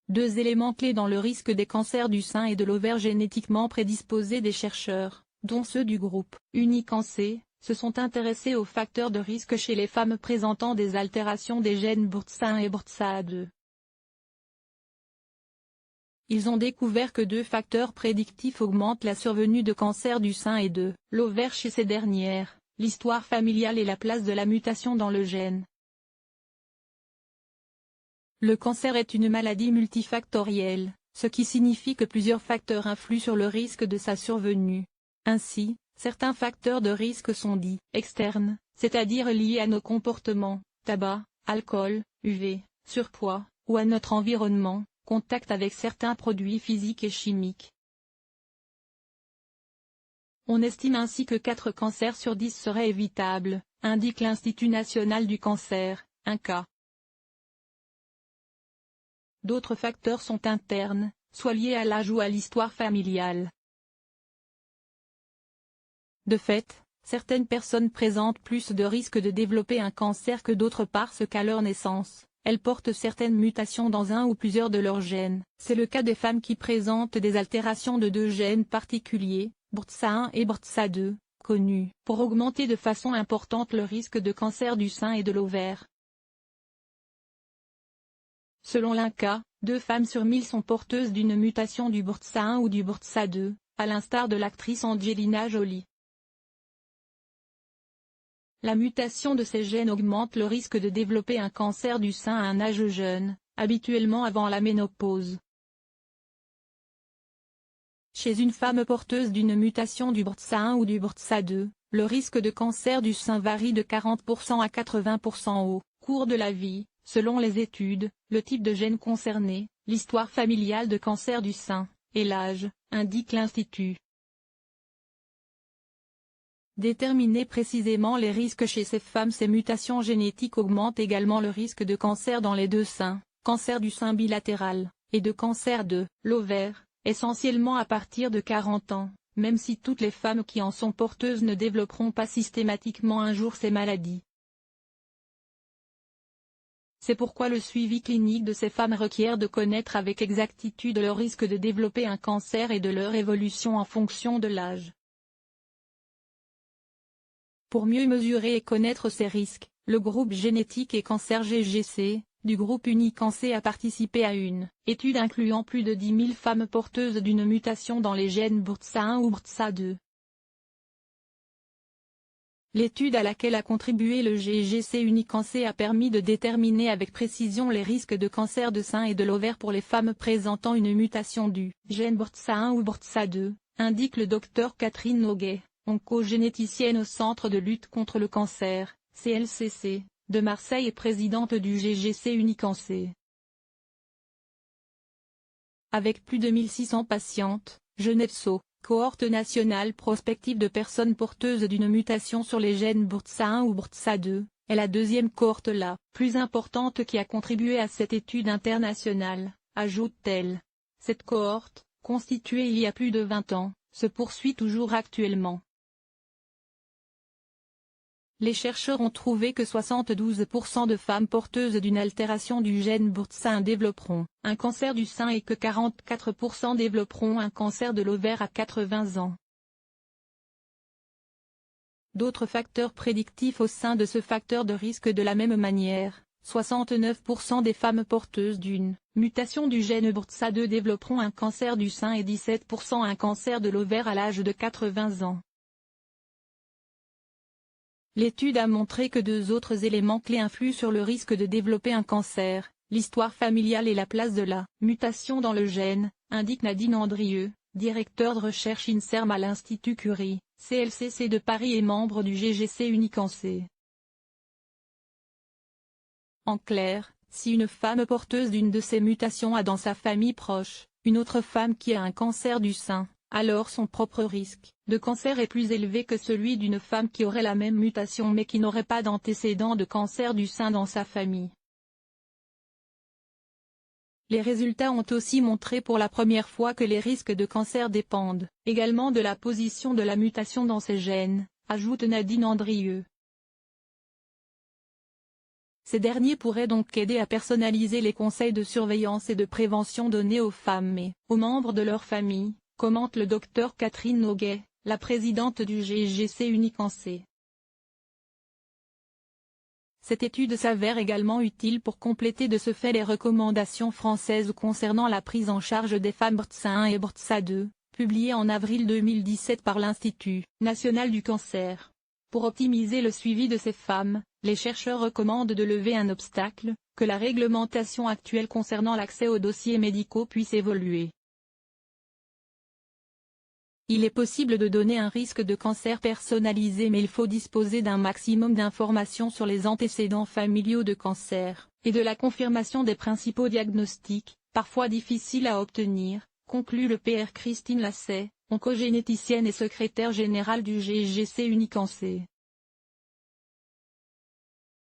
deux éléments clés dans le risque des cancers du sein et de l'ovaire génétiquement prédisposés. Des chercheurs, dont ceux du groupe Unicancé, se sont intéressés aux facteurs de risque chez les femmes présentant des altérations des gènes BRCA1 et BRCA2. Ils ont découvert que deux facteurs prédictifs augmentent la survenue de cancer du sein et de l'ovaire chez ces dernières, l'histoire familiale et la place de la mutation dans le gène. Le cancer est une maladie multifactorielle, ce qui signifie que plusieurs facteurs influent sur le risque de sa survenue. Ainsi, certains facteurs de risque sont dits externes, c'est-à-dire liés à nos comportements, tabac, alcool, UV, surpoids, ou à notre environnement, contact avec certains produits physiques et chimiques. On estime ainsi que 4 cancers sur 10 seraient évitables, indique l'Institut national du cancer, INCa. D'autres facteurs sont internes, soit liés à l'âge ou à l'histoire familiale. De fait, certaines personnes présentent plus de risques de développer un cancer que d'autres parce qu'à leur naissance, elles portent certaines mutations dans un ou plusieurs de leurs gènes. C'est le cas des femmes qui présentent des altérations de deux gènes particuliers, BRCA1 et BRCA2, connus, pour augmenter de façon importante le risque de cancer du sein et de l'ovaire. Selon l'INCa, 2 femmes sur 1000 sont porteuses d'une mutation du BRCA1 ou du BRCA2, à l'instar de l'actrice Angelina Jolie. La mutation de ces gènes augmente le risque de développer un cancer du sein à un âge jeune, habituellement avant la ménopause. Chez une femme porteuse d'une mutation du BRCA1 ou du BRCA2, le risque de cancer du sein varie de 40% à 80% au cours de la vie, selon les études, le type de gène concerné, l'histoire familiale de cancer du sein, et l'âge, indique l'Institut. Déterminer précisément les risques chez ces femmes. Ces mutations génétiques augmentent également le risque de cancer dans les deux seins, cancer du sein bilatéral, et de cancer de l'ovaire, essentiellement à partir de 40 ans, même si toutes les femmes qui en sont porteuses ne développeront pas systématiquement un jour ces maladies. C'est pourquoi le suivi clinique de ces femmes requiert de connaître avec exactitude leur risque de développer un cancer et de leur évolution en fonction de l'âge. Pour mieux mesurer et connaître ces risques, le groupe Génétique et Cancer GGC, du groupe Unicancé a participé à une étude incluant plus de 10 000 femmes porteuses d'une mutation dans les gènes BRCA1 ou BRCA2. L'étude à laquelle a contribué le GGC Unicancé a permis de déterminer avec précision les risques de cancer de sein et de l'ovaire pour les femmes présentant une mutation du gène BRCA1 ou BRCA2, indique le Dr Catherine Noguet, oncogénéticienne au Centre de lutte contre le cancer, CLCC, de Marseille et présidente du GGC Unicancé. Avec plus de 1600 patientes, Genepso, cohorte nationale prospective de personnes porteuses d'une mutation sur les gènes BRCA1 ou BRCA2, est la deuxième cohorte la plus importante qui a contribué à cette étude internationale, ajoute-t-elle. Cette cohorte, constituée il y a plus de 20 ans, se poursuit toujours actuellement. Les chercheurs ont trouvé que 72% de femmes porteuses d'une altération du gène BRCA1 développeront un cancer du sein et que 44% développeront un cancer de l'ovaire à 80 ans. D'autres facteurs prédictifs au sein de ce facteur de risque de la même manière, 69% des femmes porteuses d'une mutation du gène BRCA2 développeront un cancer du sein et 17% un cancer de l'ovaire à l'âge de 80 ans. L'étude a montré que 2 autres éléments clés influent sur le risque de développer un cancer, l'histoire familiale et la place de la mutation dans le gène, indique Nadine Andrieux, directeur de recherche INSERM à l'Institut Curie, CLCC de Paris et membre du GGC Unicancé. En clair, si une femme porteuse d'une de ces mutations a dans sa famille proche une autre femme qui a un cancer du sein, alors son propre risque de cancer est plus élevé que celui d'une femme qui aurait la même mutation mais qui n'aurait pas d'antécédent de cancer du sein dans sa famille. Les résultats ont aussi montré pour la première fois que les risques de cancer dépendent également de la position de la mutation dans ces gènes, ajoute Nadine Andrieux. Ces derniers pourraient donc aider à personnaliser les conseils de surveillance et de prévention donnés aux femmes et aux membres de leur famille, commente le docteur Catherine Noguet, la présidente du GGC Unicancé. Cette étude s'avère également utile pour compléter de ce fait les recommandations françaises concernant la prise en charge des femmes BRCA 1 et BRCA 2, publiées en avril 2017 par l'Institut national du cancer. Pour optimiser le suivi de ces femmes, les chercheurs recommandent de lever un obstacle, que la réglementation actuelle concernant l'accès aux dossiers médicaux puisse évoluer. Il est possible de donner un risque de cancer personnalisé, mais il faut disposer d'un maximum d'informations sur les antécédents familiaux de cancer, et de la confirmation des principaux diagnostics, parfois difficiles à obtenir, conclut le Pr Christine Lasset, oncogénéticienne et secrétaire générale du GGC Unicancé.